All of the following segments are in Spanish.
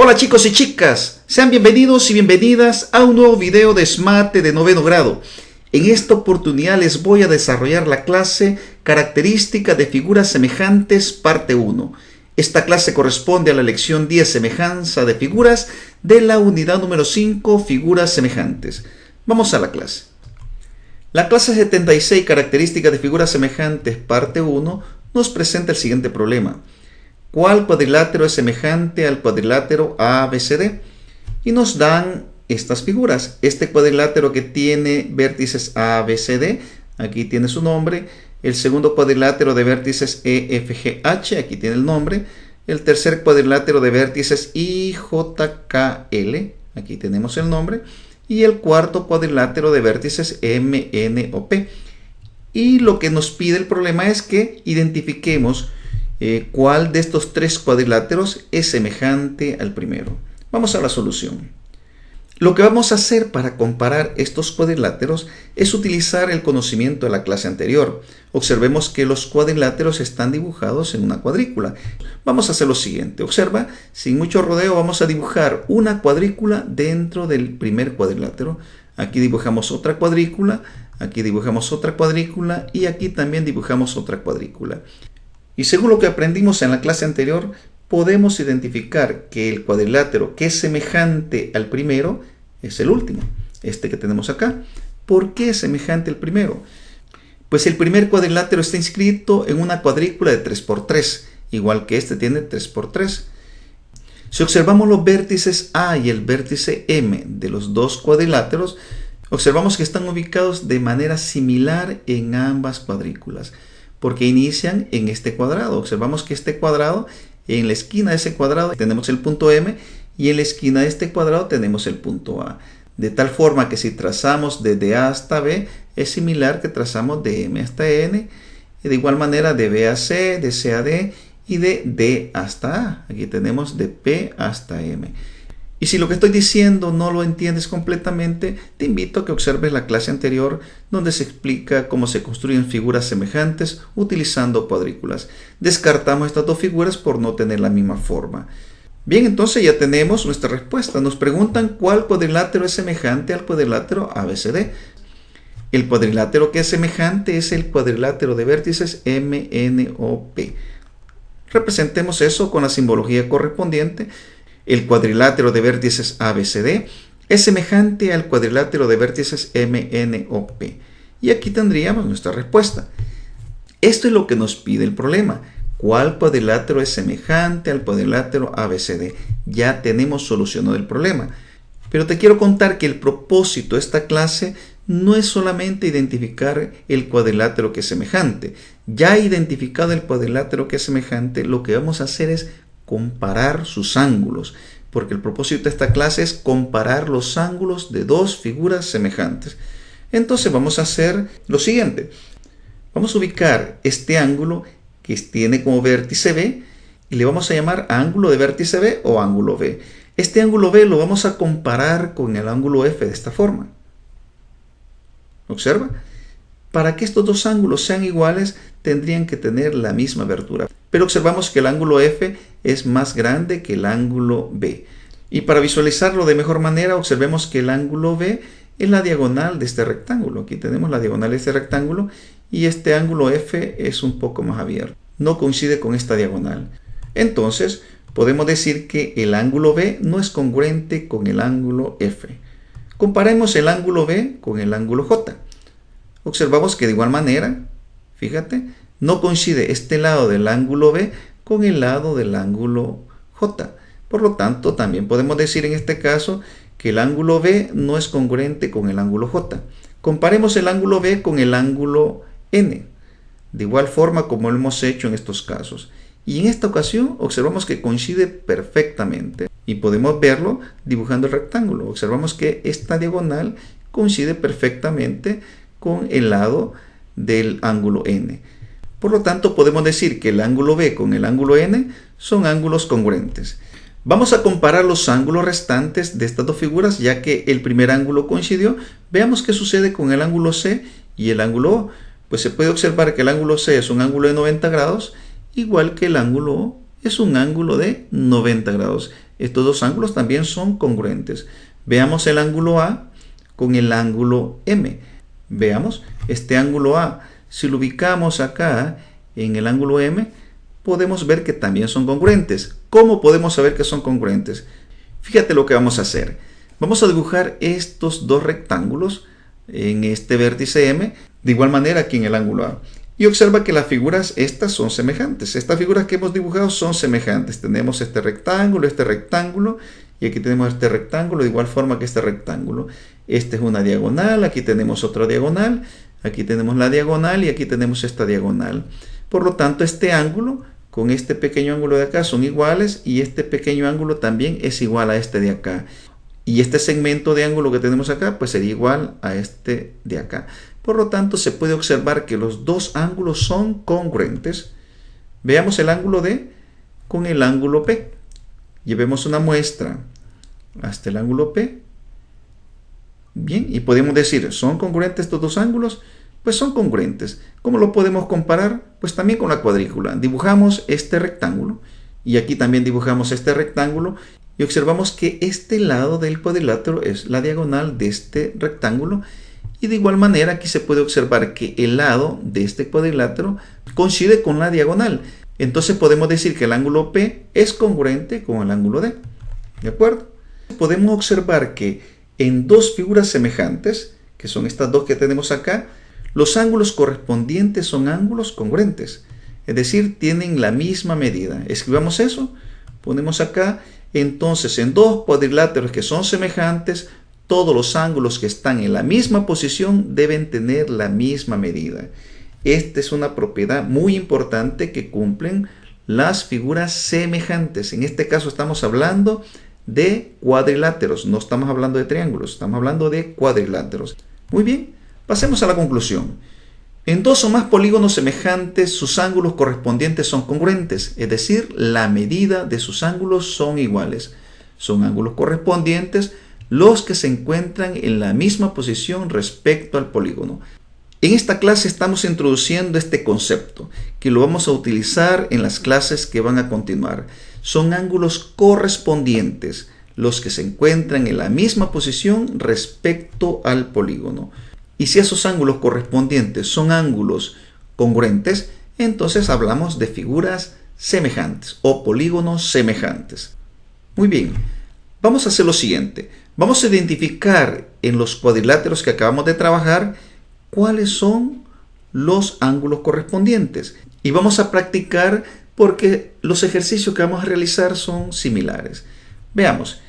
Hola chicos y chicas, sean bienvenidos y bienvenidas a un nuevo video de SMATE de noveno grado. En esta oportunidad les voy a desarrollar la clase Característica de figuras semejantes, parte 1. Esta clase corresponde a la lección 10, Semejanza de figuras, de la unidad número 5, Figuras semejantes. Vamos a la clase. La clase 76, Característica de figuras semejantes, parte 1, nos presenta el siguiente problema. ¿Cuál cuadrilátero es semejante al cuadrilátero ABCD? Y nos dan estas figuras. Este cuadrilátero que tiene vértices ABCD, aquí tiene su nombre. El segundo cuadrilátero de vértices EFGH, aquí tiene el nombre. El tercer cuadrilátero de vértices IJKL, aquí tenemos el nombre. Y el cuarto cuadrilátero de vértices MNOP. Y lo que nos pide el problema es que identifiquemos ¿cuál de estos tres cuadriláteros es semejante al primero? Vamos a la solución. Lo que vamos a hacer para comparar estos cuadriláteros es utilizar el conocimiento de la clase anterior. Observemos que los cuadriláteros están dibujados en una cuadrícula. Vamos a hacer lo siguiente. Observa, sin mucho rodeo vamos a dibujar una cuadrícula dentro del primer cuadrilátero. Aquí dibujamos otra cuadrícula, aquí dibujamos otra cuadrícula y aquí también dibujamos otra cuadrícula. Y según lo que aprendimos en la clase anterior, podemos identificar que el cuadrilátero que es semejante al primero es el último, este que tenemos acá. ¿Por qué es semejante al primero? Pues el primer cuadrilátero está inscrito en una cuadrícula de 3×3, igual que este tiene 3×3. Si observamos los vértices A y el vértice M de los dos cuadriláteros, observamos que están ubicados de manera similar en ambas cuadrículas, porque inician en este cuadrado. Observamos que este cuadrado, en la esquina de ese cuadrado tenemos el punto M y en la esquina de este cuadrado tenemos el punto A. De tal forma que si trazamos desde A hasta B, es similar que trazamos de M hasta N, y de igual manera de B a C, de C a D y de D hasta A. Aquí tenemos de P hasta M. Y si lo que estoy diciendo no lo entiendes completamente, te invito a que observes la clase anterior donde se explica cómo se construyen figuras semejantes utilizando cuadrículas. Descartamos estas dos figuras por no tener la misma forma. Bien, entonces ya tenemos nuestra respuesta. Nos preguntan cuál cuadrilátero es semejante al cuadrilátero ABCD. El cuadrilátero que es semejante es el cuadrilátero de vértices MNOP. Representemos eso con la simbología correspondiente. El cuadrilátero de vértices ABCD es semejante al cuadrilátero de vértices MNOP. Y aquí tendríamos nuestra respuesta. Esto es lo que nos pide el problema. ¿Cuál cuadrilátero es semejante al cuadrilátero ABCD? Ya tenemos solucionado el problema. Pero te quiero contar que el propósito de esta clase no es solamente identificar el cuadrilátero que es semejante. Ya identificado el cuadrilátero que es semejante, lo que vamos a hacer es comparar sus ángulos, porque el propósito de esta clase es comparar los ángulos de dos figuras semejantes. Entonces vamos a hacer lo siguiente. Vamos a ubicar este ángulo que tiene como vértice B y le vamos a llamar ángulo de vértice B o ángulo B. Este ángulo B lo vamos a comparar con el ángulo F de esta forma. Observa. Para que estos dos ángulos sean iguales, tendrían que tener la misma abertura. Pero observamos que el ángulo F es más grande que el ángulo B. Y para visualizarlo de mejor manera, observemos que el ángulo B es la diagonal de este rectángulo. Aquí tenemos la diagonal de este rectángulo y este ángulo F es un poco más abierto. No coincide con esta diagonal. Entonces, podemos decir que el ángulo B no es congruente con el ángulo F. Comparemos el ángulo B con el ángulo J. Observamos que de igual manera, fíjate, no coincide este lado del ángulo B con el lado del ángulo J. Por lo tanto, también podemos decir en este caso que el ángulo B no es congruente con el ángulo J. Comparemos el ángulo B con el ángulo N, de igual forma como lo hemos hecho en estos casos. Y en esta ocasión observamos que coincide perfectamente. Y podemos verlo dibujando el rectángulo. Observamos que esta diagonal coincide perfectamente con el lado del ángulo N. Por lo tanto, podemos decir que el ángulo B con el ángulo N son ángulos congruentes. Vamos a comparar los ángulos restantes de estas dos figuras, ya que el primer ángulo coincidió. Veamos qué sucede con el ángulo C y el ángulo O. Pues se puede observar que el ángulo C es un ángulo de 90 grados, igual que el ángulo O es un ángulo de 90 grados. Estos dos ángulos también son congruentes. Veamos el ángulo A con el ángulo M. Veamos este ángulo A. Si lo ubicamos acá en el ángulo M, podemos ver que también son congruentes. ¿Cómo podemos saber que son congruentes? Fíjate lo que vamos a hacer. Vamos a dibujar estos dos rectángulos en este vértice M, de igual manera aquí en el ángulo A. Y observa que las figuras estas son semejantes. Estas figuras que hemos dibujado son semejantes. Tenemos este rectángulo, y aquí tenemos este rectángulo de igual forma que este rectángulo. Esta es una diagonal, aquí tenemos otra diagonal, aquí tenemos la diagonal y aquí tenemos esta diagonal. Por lo tanto, este ángulo con este pequeño ángulo de acá son iguales y este pequeño ángulo también es igual a este de acá. Y este segmento de ángulo que tenemos acá pues sería igual a este de acá. Por lo tanto, se puede observar que los dos ángulos son congruentes. Veamos el ángulo D con el ángulo P. Llevemos una muestra hasta el ángulo P. Bien, y podemos decir, ¿son congruentes estos dos ángulos? Pues son congruentes. ¿Cómo lo podemos comparar? Pues también con la cuadrícula. Dibujamos este rectángulo y aquí también dibujamos este rectángulo y observamos que este lado del cuadrilátero es la diagonal de este rectángulo. Y de igual manera aquí se puede observar que el lado de este cuadrilátero coincide con la diagonal. Entonces podemos decir que el ángulo P es congruente con el ángulo D. ¿De acuerdo? Podemos observar que en dos figuras semejantes, que son estas dos que tenemos acá, los ángulos correspondientes son ángulos congruentes. Es decir, tienen la misma medida. Escribamos eso. Ponemos acá. Entonces, en dos cuadriláteros que son semejantes, todos los ángulos que están en la misma posición deben tener la misma medida. Esta es una propiedad muy importante que cumplen las figuras semejantes. En este caso estamos hablando de cuadriláteros, no estamos hablando de triángulos, estamos hablando de cuadriláteros. Muy bien, pasemos a la conclusión. En dos o más polígonos semejantes, sus ángulos correspondientes son congruentes, es decir, la medida de sus ángulos son iguales. Son ángulos correspondientes los que se encuentran en la misma posición respecto al polígono. En esta clase estamos introduciendo este concepto, que lo vamos a utilizar en las clases que van a continuar. Son ángulos correspondientes, los que se encuentran en la misma posición respecto al polígono. Y si esos ángulos correspondientes son ángulos congruentes, entonces hablamos de figuras semejantes o polígonos semejantes. Muy bien, vamos a hacer lo siguiente. Vamos a identificar en los cuadriláteros que acabamos de trabajar cuáles son los ángulos correspondientes. Y vamos a practicar porque los ejercicios que vamos a realizar son similares. Veamos,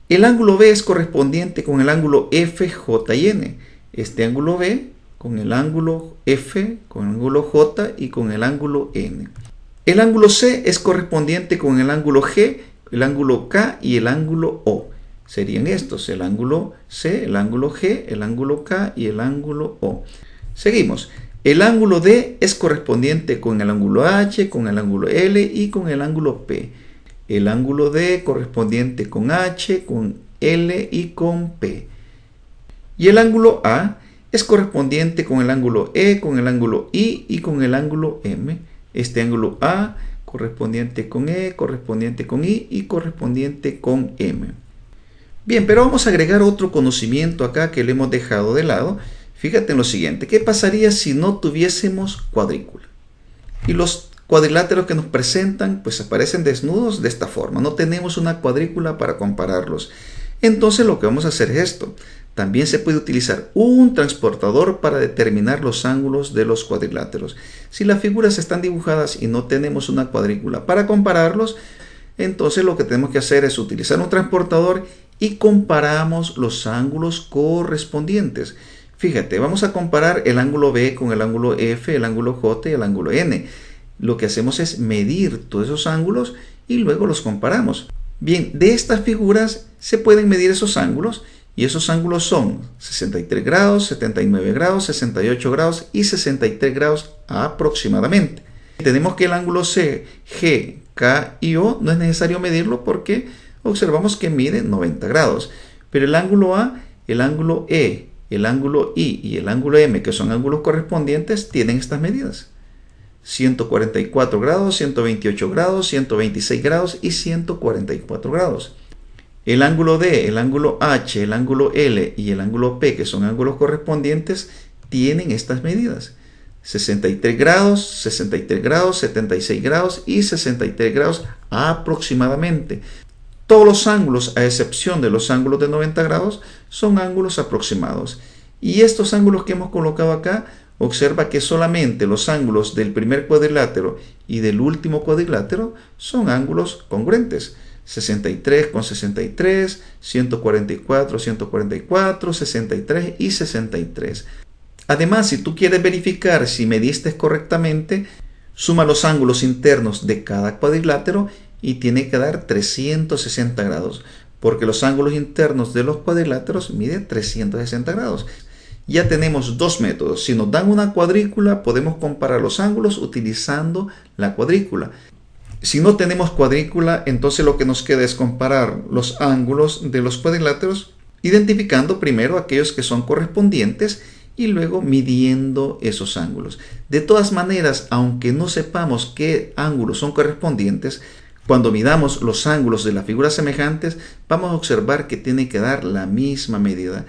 el ángulo B es correspondiente con el ángulo F, J y N. Este ángulo B con el ángulo F, con el ángulo J y con el ángulo N. El ángulo C es correspondiente con el ángulo G, el ángulo K y el ángulo O. Serían estos, el ángulo C, el ángulo G, el ángulo K y el ángulo O. Seguimos. El ángulo D es correspondiente con el ángulo H, con el ángulo L y con el ángulo P. El ángulo D correspondiente con H, con L y con P. Y el ángulo A es correspondiente con el ángulo E, con el ángulo I y con el ángulo M. Este ángulo A correspondiente con E, correspondiente con I y correspondiente con M. Bien, pero vamos a agregar otro conocimiento acá que le hemos dejado de lado. Fíjate en lo siguiente, ¿qué pasaría si no tuviésemos cuadrícula? Y los cuadriláteros que nos presentan pues aparecen desnudos de esta forma, no tenemos una cuadrícula para compararlos. Entonces lo que vamos a hacer es esto. También se puede utilizar un transportador para determinar los ángulos de los cuadriláteros. Si las figuras están dibujadas y no tenemos una cuadrícula para compararlos, entonces lo que tenemos que hacer es utilizar un transportador y comparamos los ángulos correspondientes. Fíjate, vamos a comparar el ángulo B con el ángulo F, el ángulo J y el ángulo N. Lo que hacemos es medir todos esos ángulos y luego los comparamos. Bien, de estas figuras se pueden medir esos ángulos y esos ángulos son 63 grados, 79 grados, 68 grados y 63 grados aproximadamente. Tenemos que el ángulo C, G, K y O no es necesario medirlo porque observamos que mide 90 grados. Pero el ángulo A, el ángulo E, el ángulo I y el ángulo M, que son ángulos correspondientes, tienen estas medidas. 144 grados, 128 grados, 126 grados y 144 grados. El ángulo D, el ángulo H, el ángulo L y el ángulo P, que son ángulos correspondientes, tienen estas medidas. 63 grados, 63 grados, 76 grados y 63 grados aproximadamente. Todos los ángulos, a excepción de los ángulos de 90 grados, son ángulos aproximados. Y estos ángulos que hemos colocado acá, observa que solamente los ángulos del primer cuadrilátero y del último cuadrilátero son ángulos congruentes. 63 con 63, 144, 144, 63 y 63. Además, si tú quieres verificar si mediste correctamente, suma los ángulos internos de cada cuadrilátero y tiene que dar 360 grados, porque los ángulos internos de los cuadriláteros miden 360 grados. Ya tenemos dos métodos. Si nos dan una cuadrícula, podemos comparar los ángulos utilizando la cuadrícula. Si no tenemos cuadrícula, entonces lo que nos queda es comparar los ángulos de los cuadriláteros, identificando primero aquellos que son correspondientes y luego midiendo esos ángulos. De todas maneras, aunque no sepamos qué ángulos son correspondientes, cuando midamos los ángulos de las figuras semejantes, vamos a observar que tiene que dar la misma medida.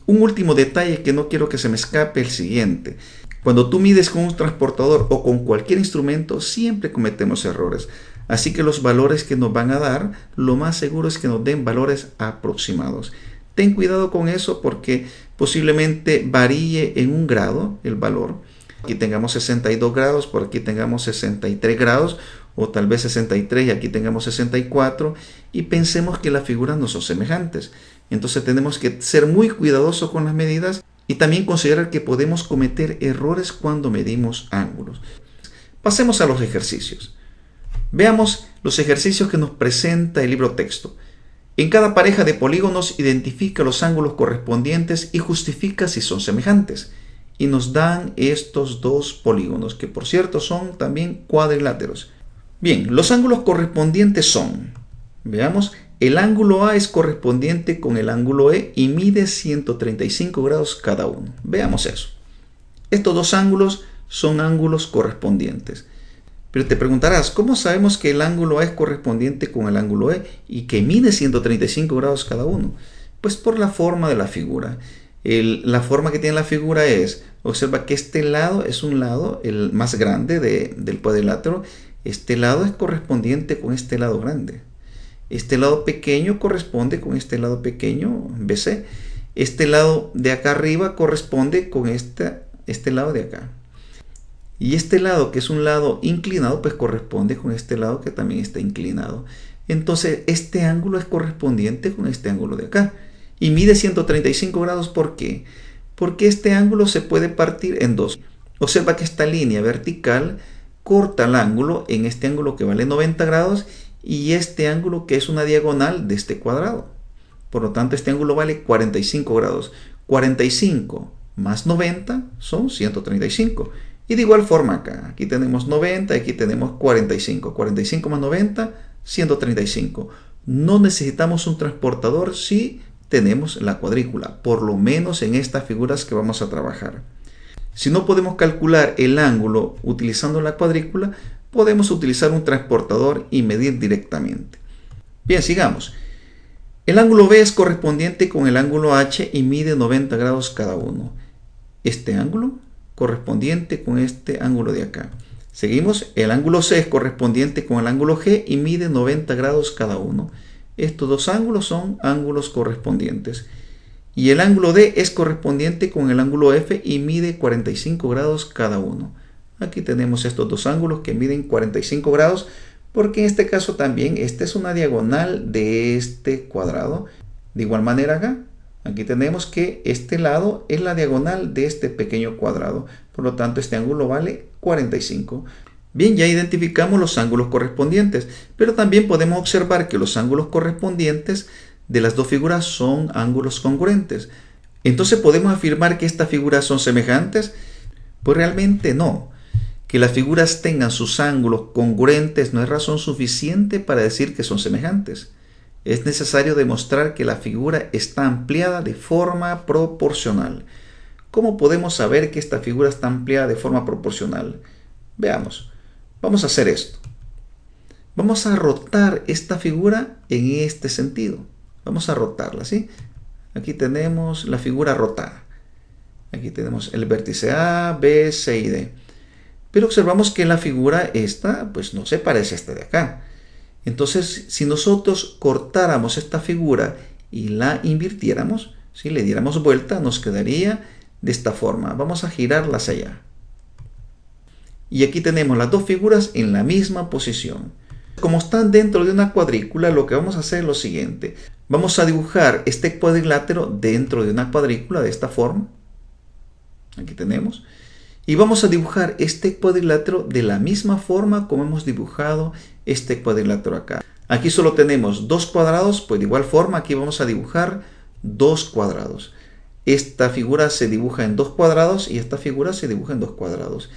Un último detalle que no quiero que se me escape es el siguiente. Cuando tú mides con un transportador o con cualquier instrumento, siempre cometemos errores. Así que los valores que nos van a dar, lo más seguro es que nos den valores aproximados. Ten cuidado con eso porque posiblemente varíe en un grado el valor. Aquí tengamos 62 grados, por aquí tengamos 63 grados, o tal vez 63 y aquí tengamos 64, y pensemos que las figuras no son semejantes. Entonces tenemos que ser muy cuidadosos con las medidas y también considerar que podemos cometer errores cuando medimos ángulos. Pasemos a los ejercicios. Veamos los ejercicios que nos presenta el libro texto. En cada pareja de polígonos identifica los ángulos correspondientes y justifica si son semejantes. Y nos dan estos dos polígonos, que por cierto son también cuadriláteros. Bien, los ángulos correspondientes son, veamos, el ángulo A es correspondiente con el ángulo E y mide 135 grados cada uno. Veamos eso. Estos dos ángulos son ángulos correspondientes. Pero te preguntarás, ¿cómo sabemos que el ángulo A es correspondiente con el ángulo E y que mide 135 grados cada uno? Pues por la forma de la figura. La forma que tiene la figura es, observa que este lado es un lado, el más grande del cuadrilátero. Este lado es correspondiente con este lado grande. Este lado pequeño corresponde con este lado pequeño, BC. Este lado de acá arriba corresponde con este lado de acá. Y este lado, que es un lado inclinado, pues corresponde con este lado que también está inclinado. Entonces, este ángulo es correspondiente con este ángulo de acá. Y mide 135 grados, ¿por qué? Porque este ángulo se puede partir en dos. Observa que esta línea vertical corta el ángulo en este ángulo que vale 90 grados y este ángulo que es una diagonal de este cuadrado. Por lo tanto, este ángulo vale 45 grados. 45 más 90 son 135. Y de igual forma acá. Aquí tenemos 90 y aquí tenemos 45. 45 más 90, 135. No necesitamos un transportador si tenemos la cuadrícula, por lo menos en estas figuras que vamos a trabajar. Si no podemos calcular el ángulo utilizando la cuadrícula, podemos utilizar un transportador y medir directamente. Bien, sigamos. El ángulo B es correspondiente con el ángulo H y mide 90 grados cada uno. Este ángulo correspondiente con este ángulo de acá. Seguimos. El ángulo C es correspondiente con el ángulo G y mide 90 grados cada uno. Estos dos ángulos son ángulos correspondientes. Y el ángulo D es correspondiente con el ángulo F y mide 45 grados cada uno. Aquí tenemos estos dos ángulos que miden 45 grados, porque en este caso también esta es una diagonal de este cuadrado. De igual manera acá, aquí tenemos que este lado es la diagonal de este pequeño cuadrado. Por lo tanto, este ángulo vale 45. Bien, ya identificamos los ángulos correspondientes, pero también podemos observar que los ángulos correspondientes de las dos figuras son ángulos congruentes. Entonces, ¿podemos afirmar que estas figuras son semejantes? Pues realmente no. Que las figuras tengan sus ángulos congruentes no es razón suficiente para decir que son semejantes. Es necesario demostrar que la figura está ampliada de forma proporcional. ¿Cómo podemos saber que esta figura está ampliada de forma proporcional? Veamos. Vamos a hacer esto. Vamos a rotar esta figura en este sentido. Vamos a rotarla, ¿sí? Aquí tenemos la figura rotada. Aquí tenemos el vértice A, B, C y D. Pero observamos que la figura esta, pues no se parece a esta de acá. Entonces, si nosotros cortáramos esta figura y la invirtiéramos, si le diéramos vuelta, nos quedaría de esta forma. Vamos a girarla hacia allá. Y aquí tenemos las dos figuras en la misma posición. Como están dentro de una cuadrícula, lo que vamos a hacer es lo siguiente. Vamos a dibujar este cuadrilátero dentro de una cuadrícula de esta forma. Aquí tenemos. Y vamos a dibujar este cuadrilátero de la misma forma como hemos dibujado este cuadrilátero acá. Aquí solo tenemos dos cuadrados, pues de igual forma aquí vamos a dibujar dos cuadrados. Esta figura se dibuja en dos cuadrados y esta figura se dibuja en dos cuadrados.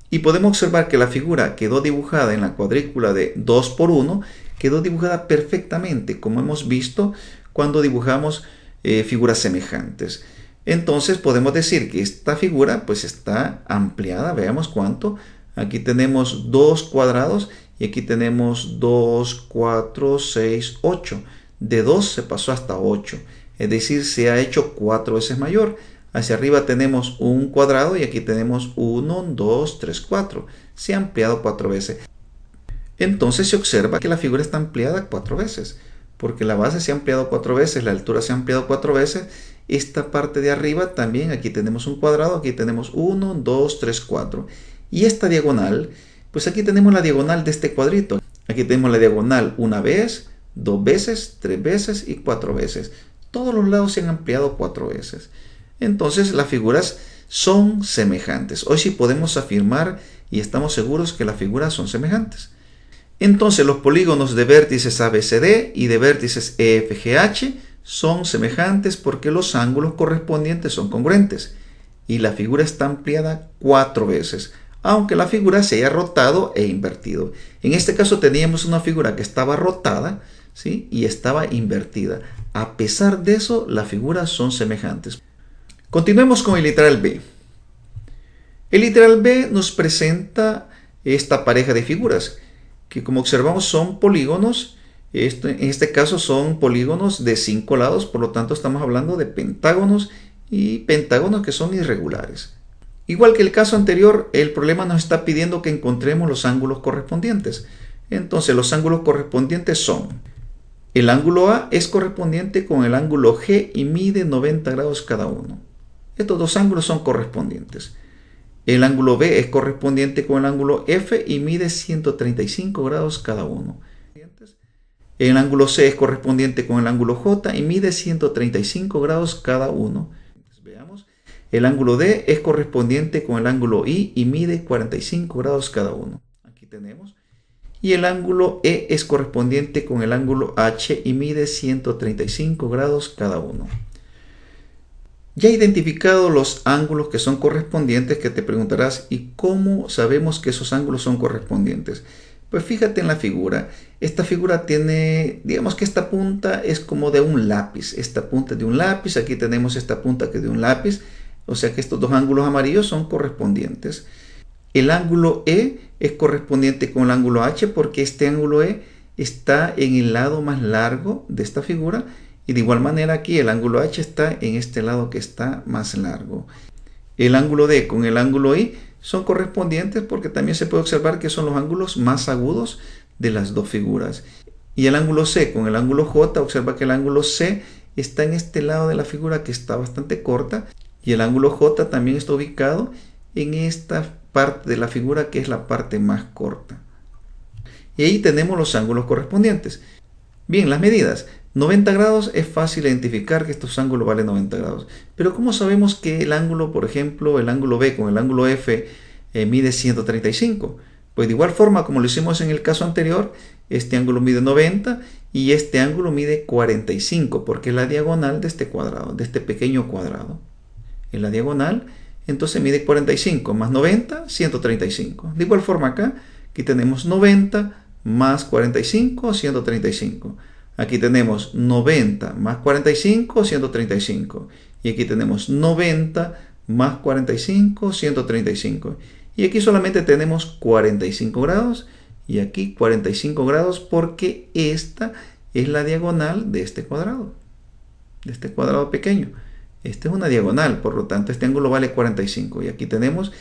Y podemos observar que la figura quedó dibujada en la cuadrícula de 2 por 1, quedó dibujada perfectamente, como hemos visto cuando dibujamos figuras semejantes. Entonces podemos decir que esta figura pues está ampliada. Veamos cuánto. Aquí tenemos 2 cuadrados y aquí tenemos 2, 4, 6, 8. De 2 se pasó hasta 8. Es decir, se ha hecho 4 veces mayor. Hacia arriba tenemos un cuadrado y aquí tenemos 1, 2, 3, 4. Se ha ampliado 4 veces. Entonces se observa que la figura está ampliada 4 veces. Porque la base se ha ampliado 4 veces, la altura se ha ampliado 4 veces. Esta parte de arriba también, aquí tenemos un cuadrado, aquí tenemos 1, 2, 3, 4. Y esta diagonal, pues aquí tenemos la diagonal de este cuadrito. Aquí tenemos la diagonal una vez, 2 veces, 3 veces y 4 veces. Todos los lados se han ampliado 4 veces. Entonces las figuras son semejantes. Hoy sí podemos afirmar y estamos seguros que las figuras son semejantes. Entonces los polígonos de vértices ABCD y de vértices EFGH son semejantes porque los ángulos correspondientes son congruentes. Y la figura está ampliada 4 veces, aunque la figura se haya rotado e invertido. En este caso teníamos una figura que estaba rotada, ¿sí? Y estaba invertida. A pesar de eso, las figuras son semejantes. Continuemos con el literal B. El literal B nos presenta esta pareja de figuras, que como observamos son polígonos. En este caso son polígonos de 5 lados, por lo tanto estamos hablando de pentágonos y pentágonos que son irregulares. Igual que el caso anterior, el problema nos está pidiendo que encontremos los ángulos correspondientes. Entonces los ángulos correspondientes son: el ángulo A es correspondiente con el ángulo G y mide 90 grados cada uno. Estos dos ángulos son correspondientes. El ángulo B es correspondiente con el ángulo F y mide 135 grados cada uno. El ángulo C es correspondiente con el ángulo J y mide 135 grados cada uno. Veamos. El ángulo D es correspondiente con el ángulo I y mide 45 grados cada uno. Aquí tenemos. Y el ángulo E es correspondiente con el ángulo H y mide 135 grados cada uno. Ya identificado los ángulos que son correspondientes, que te preguntarás, ¿y cómo sabemos que esos ángulos son correspondientes? Pues fíjate en la figura. Esta figura tiene, digamos que esta punta es como de un lápiz. Esta punta es de un lápiz, aquí tenemos esta punta que es de un lápiz. O sea que estos dos ángulos amarillos son correspondientes. El ángulo E es correspondiente con el ángulo H porque este ángulo E está en el lado más largo de esta figura. Y de igual manera aquí el ángulo H está en este lado que está más largo. El ángulo D con el ángulo I son correspondientes porque también se puede observar que son los ángulos más agudos de las dos figuras. Y el ángulo C con el ángulo J, observa que el ángulo C está en este lado de la figura que está bastante corta. Y el ángulo J también está ubicado en esta parte de la figura que es la parte más corta. Y ahí tenemos los ángulos correspondientes. Bien, las medidas. 90 grados es fácil identificar que estos ángulos valen 90 grados. Pero ¿cómo sabemos que el ángulo, por ejemplo, el ángulo B con el ángulo F mide 135? Pues de igual forma como lo hicimos en el caso anterior, este ángulo mide 90 y este ángulo mide 45 porque es la diagonal de este cuadrado, de este pequeño cuadrado. En la diagonal, entonces mide 45 más 90, 135. De igual forma acá, aquí tenemos 90 más 45, 135. Aquí tenemos 90 más 45, 135. Y aquí tenemos 90 más 45, 135. Y aquí solamente tenemos 45 grados y aquí 45 grados porque esta es la diagonal de este cuadrado pequeño. Esta es una diagonal, por lo tanto este ángulo vale 45. Y aquí tenemos,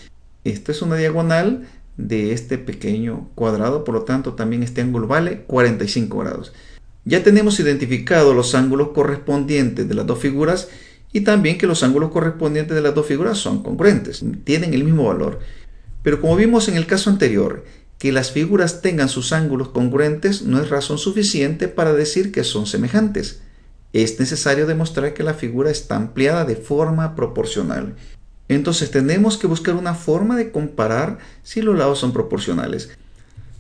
esta es una diagonal de este pequeño cuadrado, por lo tanto también este ángulo vale 45 grados. Ya tenemos identificados los ángulos correspondientes de las dos figuras y también que los ángulos correspondientes de las dos figuras son congruentes, tienen el mismo valor. Pero como vimos en el caso anterior, que las figuras tengan sus ángulos congruentes no es razón suficiente para decir que son semejantes. Es necesario demostrar que la figura está ampliada de forma proporcional. Entonces tenemos que buscar una forma de comparar si los lados son proporcionales.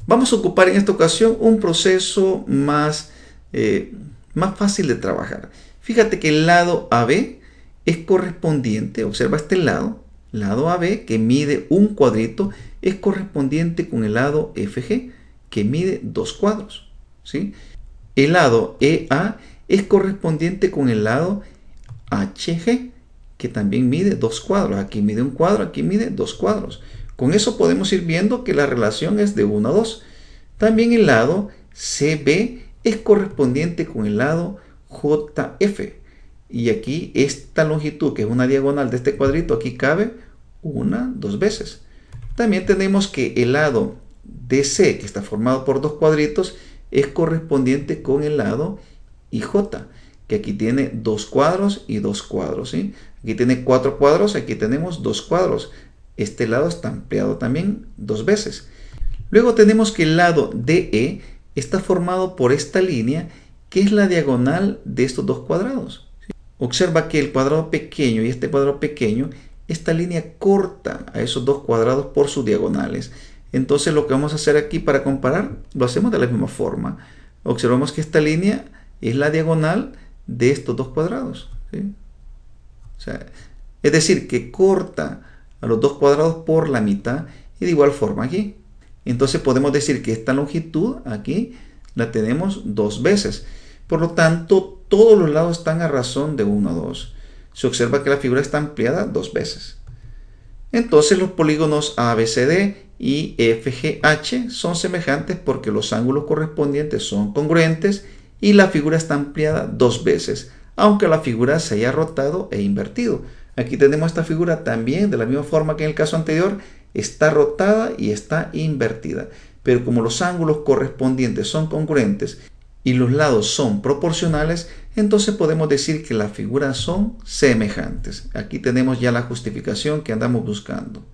Vamos a ocupar en esta ocasión un proceso más fácil de trabajar. Fíjate que el lado AB es correspondiente, observa este lado AB que mide un cuadrito, es correspondiente con el lado FG que mide dos cuadros, ¿sí? El lado EA es correspondiente con el lado HG que también mide dos cuadros. Aquí mide un cuadro, aquí mide dos cuadros. Con eso podemos ir viendo que la relación es de 1 a 2. También el lado CB es correspondiente con el lado JF. Y aquí esta longitud, que es una diagonal de este cuadrito, aquí cabe dos veces. También tenemos que el lado DC, que está formado por dos cuadritos, es correspondiente con el lado IJ, que aquí tiene dos cuadros y dos cuadros, ¿sí? Aquí tiene 4 cuadros, aquí tenemos 2 cuadros. Este lado está ampliado también 2 veces. Luego tenemos que el lado DE está formado por esta línea, que es la diagonal de estos dos cuadrados. Observa que el cuadrado pequeño y este cuadrado pequeño, esta línea corta a esos dos cuadrados por sus diagonales. Entonces lo que vamos a hacer aquí para comparar, lo hacemos de la misma forma. Observamos que esta línea es la diagonal de estos dos cuadrados, ¿sí? Es decir, que corta a los dos cuadrados por la mitad y de igual forma aquí. Entonces podemos decir que esta longitud aquí la tenemos 2 veces. Por lo tanto, todos los lados están a razón de 1 a 2. Se observa que la figura está ampliada 2 veces. Entonces los polígonos ABCD y FGH son semejantes porque los ángulos correspondientes son congruentes y la figura está ampliada 2 veces, aunque la figura se haya rotado e invertido. Aquí tenemos esta figura también, de la misma forma que en el caso anterior, está rotada y está invertida. Pero como los ángulos correspondientes son congruentes y los lados son proporcionales, entonces podemos decir que las figuras son semejantes. Aquí tenemos ya la justificación que andamos buscando.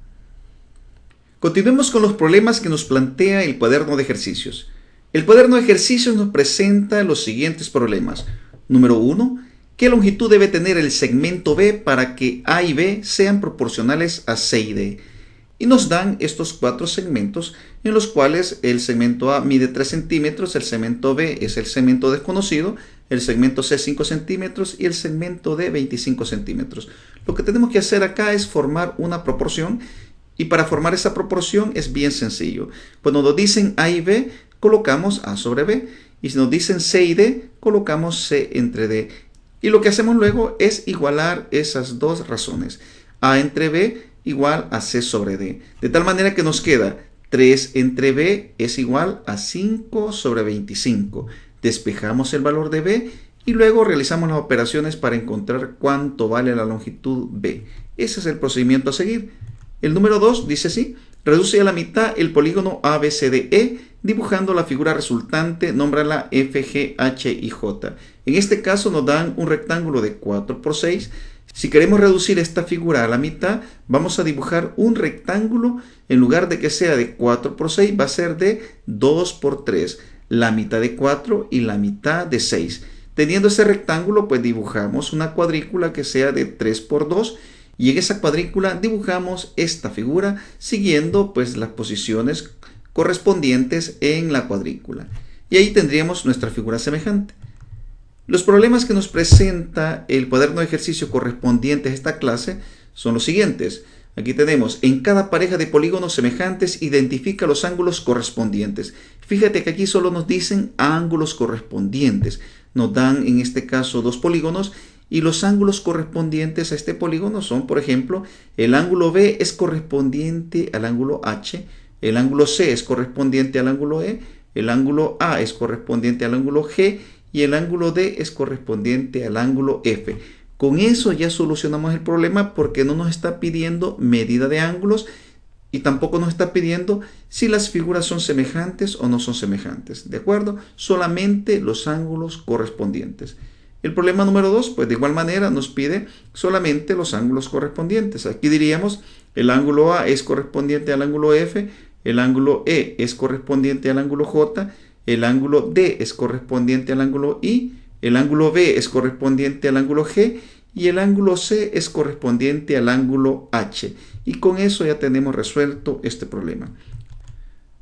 Continuemos con los problemas que nos plantea el cuaderno de ejercicios. El cuaderno de ejercicios nos presenta los siguientes problemas. Número 1. ¿Qué longitud debe tener el segmento B para que A y B sean proporcionales a C y D? Y nos dan estos 4 segmentos en los cuales el segmento A mide 3 centímetros, el segmento B es el segmento desconocido, el segmento C 5 centímetros y el segmento D 25 centímetros. Lo que tenemos que hacer acá es formar una proporción y para formar esa proporción es bien sencillo. Cuando nos dicen A y B, colocamos A sobre B y si nos dicen C y D, colocamos C entre D. Y lo que hacemos luego es igualar esas dos razones. A entre B igual a C sobre D. De tal manera que nos queda 3 entre B es igual a 5 sobre 25. Despejamos el valor de B y luego realizamos las operaciones para encontrar cuánto vale la longitud B. Ese es el procedimiento a seguir. El número 2 dice así. Reduce a la mitad el polígono ABCDE dibujando la figura resultante, nómbrala F, G, H y J. En este caso nos dan un rectángulo de 4 por 6. Si queremos reducir esta figura a la mitad, vamos a dibujar un rectángulo. En lugar de que sea de 4 por 6, va a ser de 2 por 3. La mitad de 4 y la mitad de 6. Teniendo ese rectángulo, pues dibujamos una cuadrícula que sea de 3 por 2. Y en esa cuadrícula dibujamos esta figura siguiendo pues las posiciones correspondientes en la cuadrícula. Y ahí tendríamos nuestra figura semejante. Los problemas que nos presenta el cuaderno de ejercicio correspondiente a esta clase son los siguientes. Aquí tenemos, en cada pareja de polígonos semejantes identifica los ángulos correspondientes. Fíjate que aquí solo nos dicen ángulos correspondientes. Nos dan en este caso 2 polígonos Y los ángulos correspondientes a este polígono son, por ejemplo, el ángulo B es correspondiente al ángulo H, el ángulo C es correspondiente al ángulo E, el ángulo A es correspondiente al ángulo G y el ángulo D es correspondiente al ángulo F. Con eso ya solucionamos el problema porque no nos está pidiendo medida de ángulos y tampoco nos está pidiendo si las figuras son semejantes o no son semejantes. ¿De acuerdo? Solamente los ángulos correspondientes. El problema número 2, pues de igual manera nos pide solamente los ángulos correspondientes. Aquí diríamos el ángulo A es correspondiente al ángulo F, el ángulo E es correspondiente al ángulo J, el ángulo D es correspondiente al ángulo I, el ángulo B es correspondiente al ángulo G y el ángulo C es correspondiente al ángulo H. Y con eso ya tenemos resuelto este problema.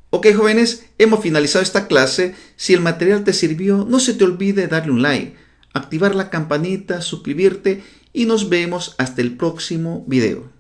Ok, jóvenes, hemos finalizado esta clase. Si el material te sirvió, no se te olvide darle un like, activar la campanita, suscribirte y nos vemos hasta el próximo video.